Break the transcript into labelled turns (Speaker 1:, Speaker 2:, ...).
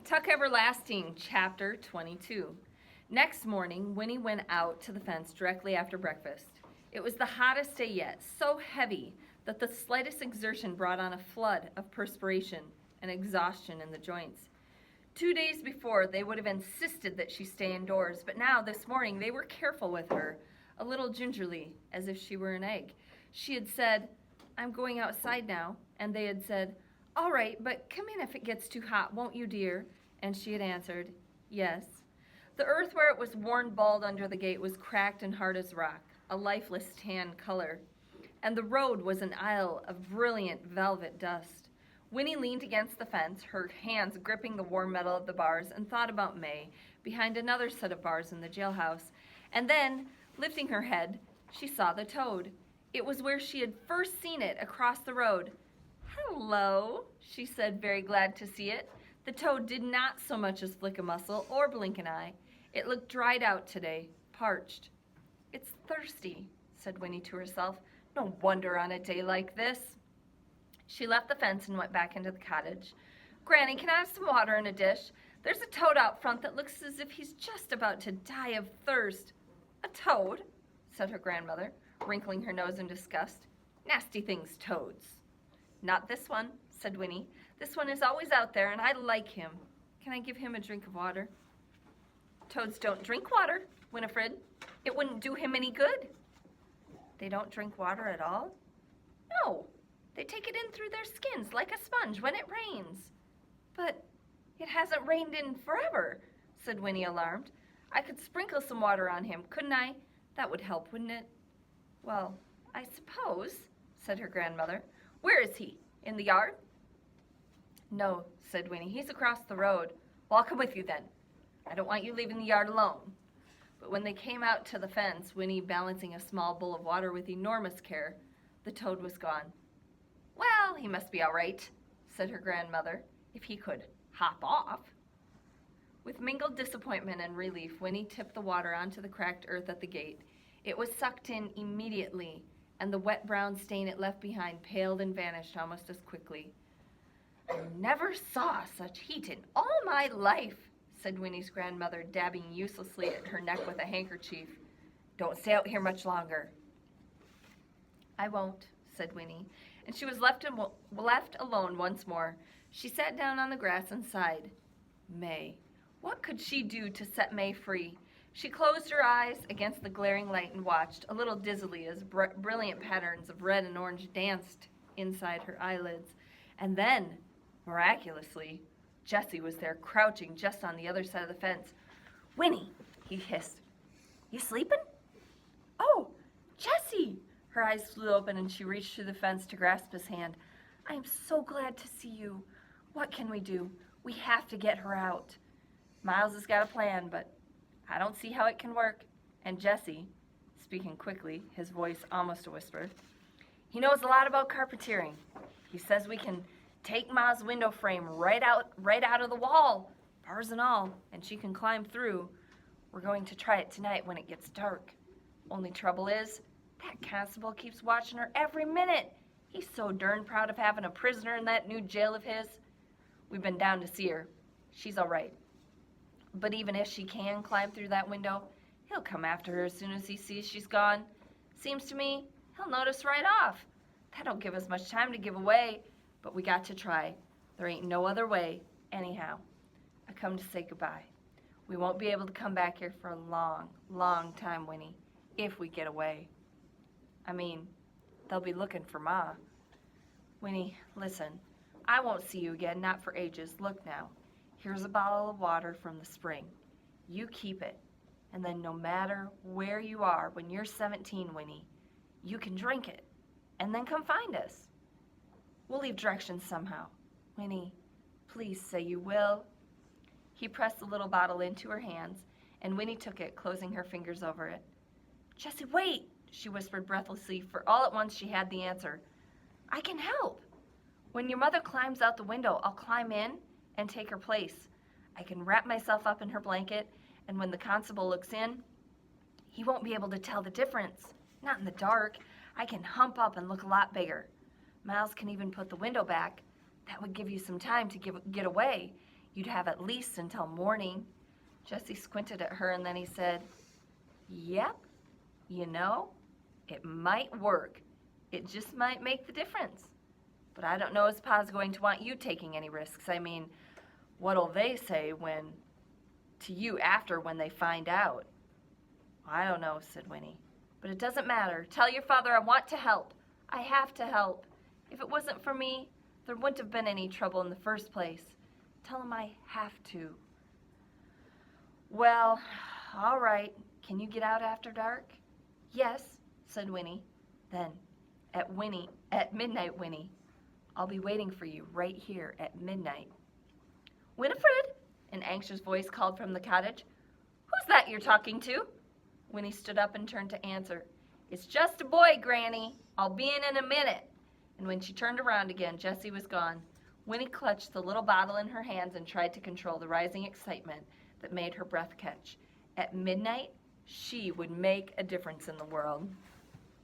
Speaker 1: Tuck Everlasting, Chapter 22. Next morning, Winnie went out to the fence directly after breakfast. It was the hottest day yet, so heavy that the slightest exertion brought on a flood of perspiration and exhaustion in the joints. 2 days before, they would have insisted that she stay indoors, but now, this morning, they were careful with her, a little gingerly, as if she were an egg. She had said, "I'm going outside now," and they had said, "All right, but come in if it gets too hot, won't you, dear?" And she had answered, "Yes." The earth where it was worn bald under the gate was cracked and hard as rock, a lifeless tan color, and the road was an aisle of brilliant velvet dust. Winnie leaned against the fence, her hands gripping the warm metal of the bars, and thought about May, behind another set of bars in the jailhouse. And then, lifting her head, she saw the toad. It was where she had first seen it, across the road. "Hello," she said, very glad to see it. The toad did not so much as flick a muscle or blink an eye. It looked dried out today, parched. "It's thirsty," said Winnie to herself. "No wonder on a day like this." She left the fence and went back into the cottage. "Granny, can I have some water in a dish? There's a toad out front that looks as if he's just about to die of thirst." "A toad?" said her grandmother, wrinkling her nose in disgust. "Nasty things, toads." "Not this one," said Winnie. "This one is always out there, and I like him. Can I give him a drink of water?" "Toads don't drink water, Winifred. It wouldn't do him any good." "They don't drink water at all?" "No. They take it in through their skins like a sponge when it rains." "But it hasn't rained in forever," said Winnie, alarmed. "I could sprinkle some water on him, couldn't I? That would help, wouldn't it?" "Well, I suppose," said her grandmother. "Where is he? In the yard?" "No," said Winnie. "He's across the road." "Well, I'll come with you then. I don't want you leaving the yard alone." But when they came out to the fence, Winnie balancing a small bowl of water with enormous care, the toad was gone. "Well, he must be all right," said her grandmother, "if he could hop off." With mingled disappointment and relief, Winnie tipped the water onto the cracked earth at the gate. It was sucked in immediately, and the wet brown stain it left behind paled and vanished almost as quickly. "I never saw such heat in all my life," said Winnie's grandmother, dabbing uselessly at her neck with a handkerchief. "Don't stay out here much longer." "I won't," said Winnie, and she was left alone once more. She sat down on the grass and sighed. May. What could she do to set May free? She closed her eyes against the glaring light and watched, a little dizzily, as brilliant patterns of red and orange danced inside her eyelids. And then, miraculously, Jesse was there, crouching just on the other side of the fence. "Winnie," he hissed, "you sleeping?" "Oh, Jesse!" Her eyes flew open and she reached through the fence to grasp his hand. "I am so glad to see you. What can we do? We have to get her out. Miles has got a plan, but I don't see how it can work." And Jesse, speaking quickly, his voice almost a whisper, "He knows a lot about carpentering. He says we can take Ma's window frame right out of the wall, bars and all, and she can climb through. We're going to try it tonight when it gets dark. Only trouble is, that constable keeps watching her every minute. He's so darn proud of having a prisoner in that new jail of his. We've been down to see her. She's all right. But even if she can climb through that window, he'll come after her as soon as he sees she's gone. Seems to me he'll notice right off. That don't give us much time to give away, but we got to try. There ain't no other way, anyhow. I come to say goodbye. We won't be able to come back here for a long, long time, Winnie, if we get away. I mean, they'll be looking for Ma. Winnie, listen, I won't see you again, not for ages. Look now. Here's a bottle of water from the spring. You keep it, and then no matter where you are when you're 17, Winnie, you can drink it, and then come find us. We'll leave directions somehow. Winnie, please say you will." He pressed the little bottle into her hands, and Winnie took it, closing her fingers over it. "Jesse, wait," she whispered breathlessly, for all at once she had the answer. "I can help. When your mother climbs out the window, I'll climb in and take her place. I can wrap myself up in her blanket, and when the constable looks in, he won't be able to tell the difference. Not in the dark. I can hump up and look a lot bigger. Miles can even put the window back. That would give you some time to get away. You'd have at least until morning. Jesse squinted at her and then he said, "Yep, you know, it might work. It just might make the difference. But I don't know as Pa's going to want you taking any risks. I mean, what'll they say to you after when they find out?" "I don't know," said Winnie. "But it doesn't matter. Tell your father I want to help. I have to help. If it wasn't for me, there wouldn't have been any trouble in the first place. Tell him I have to." "Well, all right. Can you get out after dark?" "Yes," said Winnie. Then, at midnight, Winnie, "I'll be waiting for you right here at midnight." "Winifred," an anxious voice called from the cottage. "Who's that you're talking to?" Winnie stood up and turned to answer. "It's just a boy, Granny. I'll be in a minute." And when she turned around again, Jessie was gone. Winnie clutched the little bottle in her hands and tried to control the rising excitement that made her breath catch. At midnight, she would make a difference in the world.